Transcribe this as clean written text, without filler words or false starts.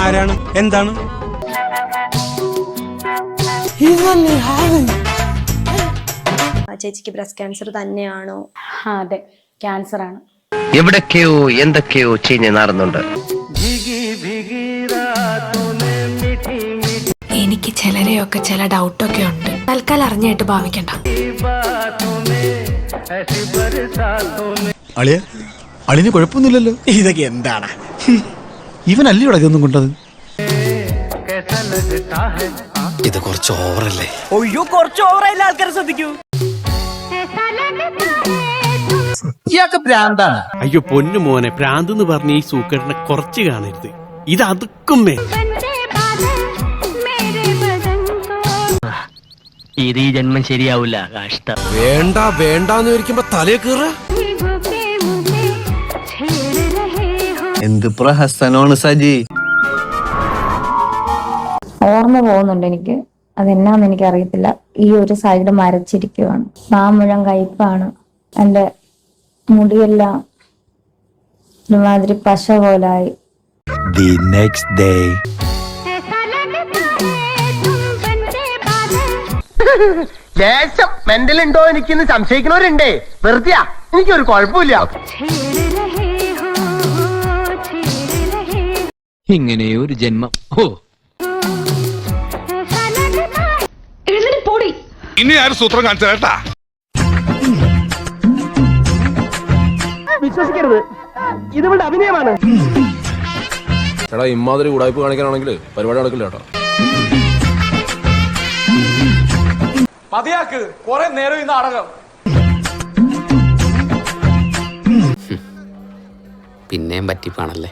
ആരാണ്? എന്താണ്? ചേച്ചിക്ക് ബ്രസ്റ്റ് ക്യാൻസർ തന്നെയാണോ? അതെ, ക്യാൻസർ ആണ്. എവിടൊക്കെയോ എന്തൊക്കെയോ ചീഞ്ഞ് നടന്നുണ്ട്. എനിക്ക് ചിലരെയൊക്കെ ചില ഡൗട്ടൊക്കെ ഉണ്ട്. തൽക്കാലം അറിഞ്ഞായിട്ട് ഭാവിക്കണ്ട. അളിന് കുഴപ്പമൊന്നുമില്ലല്ലോ. ഇതൊക്കെ എന്താണ്? ഇവനല്ലേ ഇവിടെ ഇതൊന്നും കൊണ്ടത്? ഇത് കുറച്ച് ഓവറല്ലേ? ഒയ്യോ, കുറച്ച് ഓവറായില്ല. ആൾക്കാരെ ശ്രദ്ധിക്കൂ. ഇയാൾക്ക് ഭ്രാന്താണ്. അയ്യോ പൊന്നു മോനെ, ഭ്രാന്ത് എന്ന് പറഞ്ഞ ഈ സൂക്കറിനെ കുറച്ച് കാണരുത്. ഇത് അതുക്കുമേ. ഇത് ഈ ജന്മം ശരിയാവില്ല. കഷ്ടം. വേണ്ട വേണ്ടാന്ന് വിചാരിക്കുമ്പോ തലേ കീറ. എന്ത് പ്രഹസനമാണ് സജി. ഓർമ്മ പോകുന്നുണ്ട് എനിക്ക്, അതെന്നാന്ന് എനിക്ക് അറിയത്തില്ല. ഈ ഒരു സൈഡ് മരച്ചിരിക്കുവാണ്, മുഴുവൻ കയ്പാണ്, എന്റെ മുടിയെല്ലാം ഒരുമാതിരി പശ പോലായി. The next day. ലേശം മെന്റലുണ്ടോ എനിക്കിന്ന് സംശയിക്കണവരുണ്ടേ. വെറുതെയാ, എനിക്കൊരു കുഴപ്പമില്ല. ഇങ്ങനെയൊരു ജന്മം. ഓ, ഇനി ആരും സൂത്രം കാണിച്ചു കേട്ടാ. വിശ്വസിക്കരുത്, ഇതിവിടെ അഭിനയമാണ്. ചേട്ടാ ഇമ്മാതിരി ഉടായ്പ കാണിക്കാനാണെങ്കിൽ പരിപാടി നടക്കില്ല കേട്ടോ. മതിയാക്ക്, കുറെ നേരം ഈ നാടകം. പിന്നെയും പറ്റിപ്പാണല്ലേ.